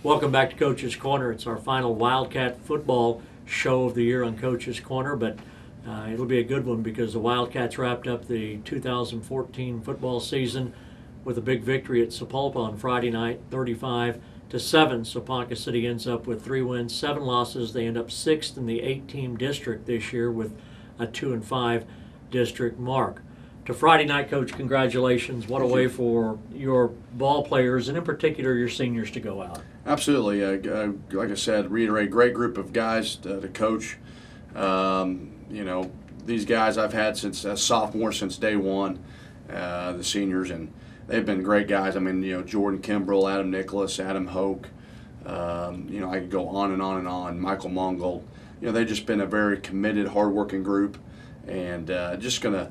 Welcome back to Coach's Corner. It's our final Wildcat football show of the year on Coach's Corner, but it'll be a good one because the Wildcats wrapped up the 2014 football season with a big victory at Sapulpa on Friday night, 35-7. So Ponca City ends up with 3 wins, 7 losses. They end up 6th in the 8-team district this year with a 2-5 district mark. To Friday night, Coach, congratulations. What a way for your ball players, and in particular your seniors, to go out. Absolutely. Like I said, reiterate, great group of guys to coach. These guys I've had since sophomore, since day one, the seniors, and they've been great guys. I mean, Jordan Kimbrell, Adam Nicholas, Adam Hoke, I could go on and on and on, Michael Mongold. They've just been a very committed, hardworking group, and just going to,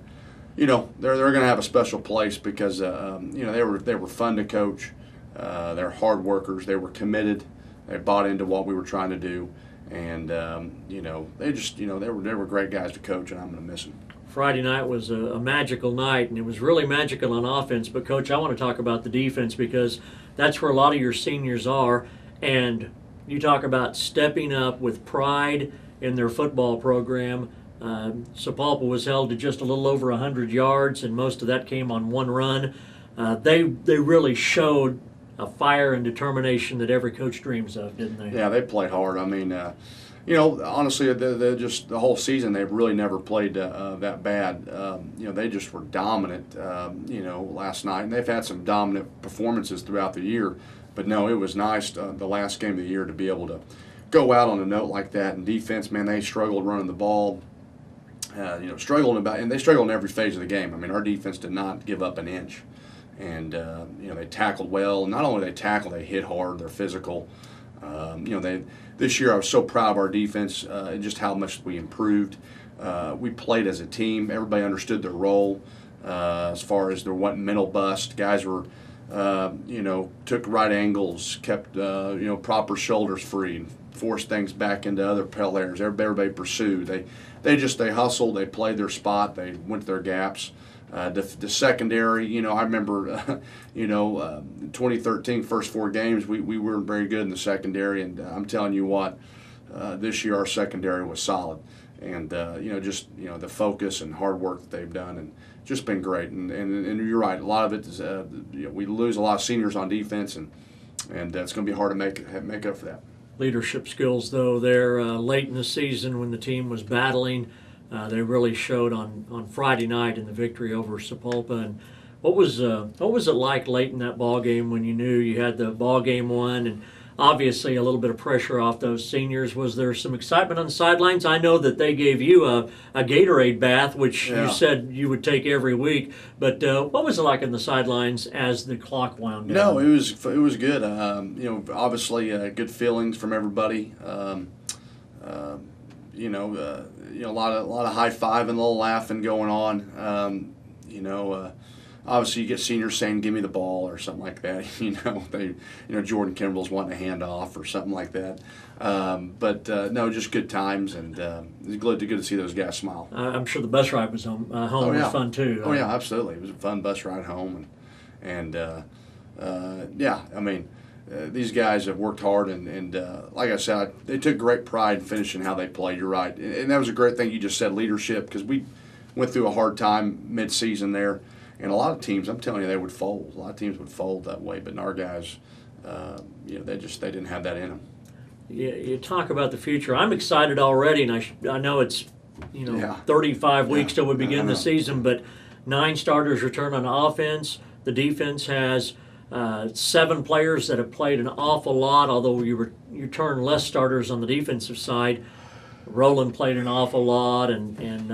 they're going to have a special place because, they were fun to coach. They're hard workers. They were committed. They bought into what we were trying to do, and they were great guys to coach, and I'm going to miss them. Friday night was a magical night, and it was really magical on offense. But Coach, I want to talk about the defense because that's where a lot of your seniors are, and you talk about stepping up with pride in their football program. Sapulpa was held to just a little over 100 yards, and most of that came on one run. They really showed a fire and determination that every coach dreams of, didn't they? Yeah, they played hard. I mean, honestly, just the whole season they've really never played that bad. They just were dominant. Last night, and they've had some dominant performances throughout the year. But no, it was nice the last game of the year to be able to go out on a note like that. And defense, man, they struggled running the ball. And they struggled in every phase of the game. I mean, our defense did not give up an inch. And they tackled well. Not only they tackled, they hit hard. They're physical. This year I was so proud of our defense, just how much we improved. We played as a team. Everybody understood their role as far as there wasn't mental bust. Guys were, took right angles, kept proper shoulders free, and forced things back into other players. Everybody pursued. They hustled. They played their spot. They went to their gaps. The secondary, I remember, 2013, first 4 games, we weren't very good in the secondary, and I'm telling you what, this year our secondary was solid, and the focus and hard work that they've done, and just been great. And you're right, a lot of it is we lose a lot of seniors on defense, and it's going to be hard to make up for that. Leadership skills, though, there late in the season when the team was battling. They really showed on Friday night in the victory over Sapulpa. And what was it like late in that ball game when you knew you had the ball game won, and obviously a little bit of pressure off those seniors? Was there some excitement on the sidelines? I know that they gave you a Gatorade bath, which you said you would take every week. But what was it like on the sidelines as the clock wound down? No, it was good. Obviously good feelings from everybody. A lot of high fiving, a little laughing going on. Obviously you get seniors saying, "Give me the ball" or something like that. Jordan Kimbrell's wanting a hand off or something like that. No, just good times, and it's good to see those guys smile. I'm sure the bus ride was home. Was fun too. Oh yeah, absolutely. It was a fun bus ride home, and I mean. These guys have worked hard, and like I said, they took great pride in finishing how they played. You're right. And that was a great thing you just said, leadership, because we went through a hard time mid-season there. And a lot of teams, I'm telling you, they would fold. A lot of teams would fold that way, but our guys, they didn't have that in them. You talk about the future. I'm excited already, and I know it's 35 weeks till we begin the season, but 9 starters return on offense. The defense has 7 players that have played an awful lot, although you turn less starters on the defensive side. Roland played an awful lot, and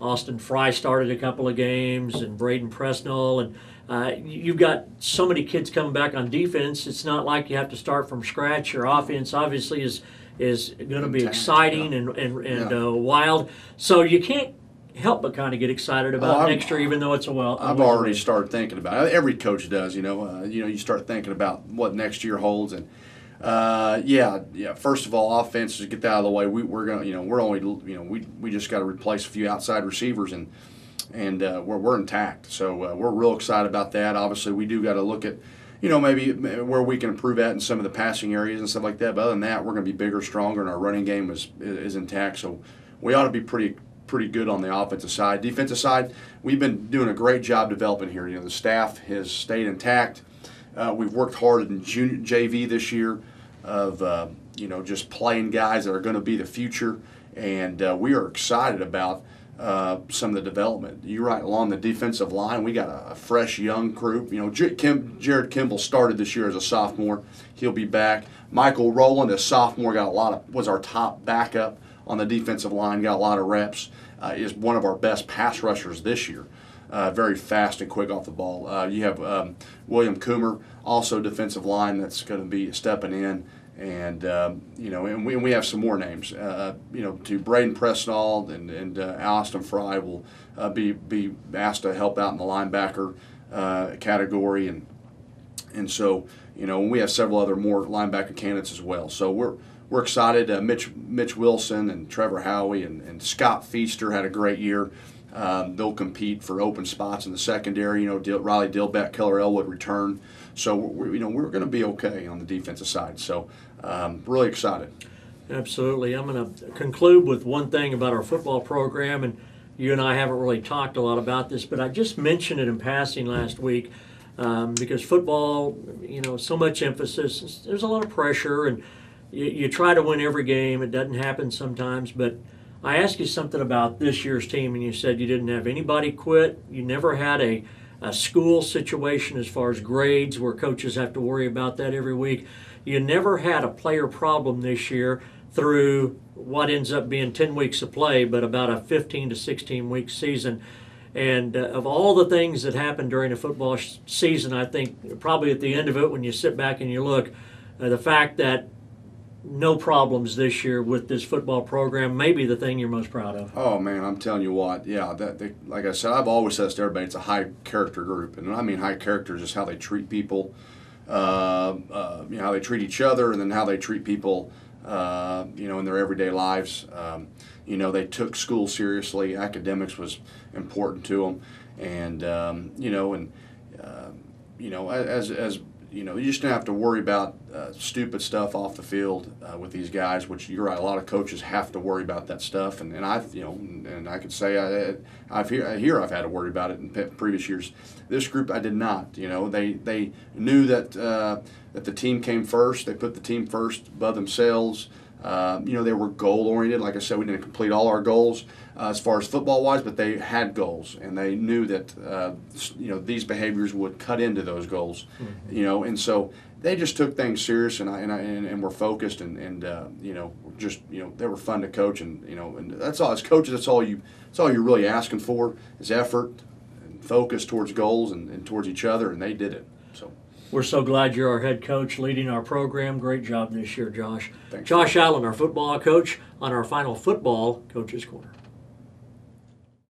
Austin Fry started a couple of games, and Braden Presnell, and you've got so many kids coming back on defense. It's not like you have to start from scratch. Your offense obviously is going to be exciting and wild, so you can't help but kind of get excited about next year, even though it's I've already started thinking about it. Every coach does, you start thinking about what next year holds, and First of all, offense, to get that out of the way. We just got to replace a few outside receivers, and we're intact. So we're real excited about that. Obviously, we do got to look at, maybe where we can improve at in some of the passing areas and stuff like that. But other than that, we're going to be bigger, stronger, and our running game is intact. So we ought to be pretty good on the offensive side. Defensive side, we've been doing a great job developing here. The staff has stayed intact. We've worked hard in JV this year of just playing guys that are going to be the future, and we are excited about some of the development. You're right, along the defensive line, we got a fresh young group. Jared Kimball started this year as a sophomore. He'll be back. Michael Rowland, a sophomore, was our top backup on the defensive line, got a lot of reps. Is one of our best pass rushers this year. Very fast and quick off the ball. You have William Coomer, also defensive line, that's going to be stepping in. And and we have some more names. To Braden Presnall and Alston Fry will be asked to help out in the linebacker category, and so we have several other more linebacker candidates as well. So we're excited. Mitch Wilson and Trevor Howie and Scott Feaster had a great year. They'll compete for open spots in the secondary. Riley Dilbeck, Keller Elwood return. So we're going to be okay on the defensive side. So really excited. Absolutely. I'm going to conclude with one thing about our football program, and you and I haven't really talked a lot about this, but I just mentioned it in passing last week because football, so much emphasis. There's a lot of pressure, and you try to win every game. It doesn't happen sometimes, but I asked you something about this year's team, and you said you didn't have anybody quit. You never had a school situation as far as grades where coaches have to worry about that every week. You never had a player problem this year through what ends up being 10 weeks of play, but about a 15 to 16 week season. And of all the things that happen during a football season, I think probably at the end of it, when you sit back and you look, the fact that no problems this year with this football program may be the thing you're most proud of. Oh man, I'm telling you what, yeah. Like I said, I've always said this to everybody, it's a high character group, and I mean high character is just how they treat people, how they treat each other, and then how they treat people, in their everyday lives. They took school seriously. Academics was important to them, and as you just don't have to worry about stupid stuff off the field with these guys, which you're right, a lot of coaches have to worry about that stuff. And I could say I've had to worry about it in previous years. This group, I did not. They knew that the team came first. They put the team first above themselves. They were goal-oriented. Like I said, we didn't complete all our goals as far as football-wise, but they had goals, and they knew that these behaviors would cut into those goals. Mm-hmm. And so they just took things serious, and were focused, and they were fun to coach, and that's all. As coaches, that's all you're really asking for is effort and focus towards goals and towards each other, and they did it. So. We're so glad you're our head coach leading our program. Great job this year, Josh. Thanks. Josh Allen, our football coach, on our final Football Coaches Corner.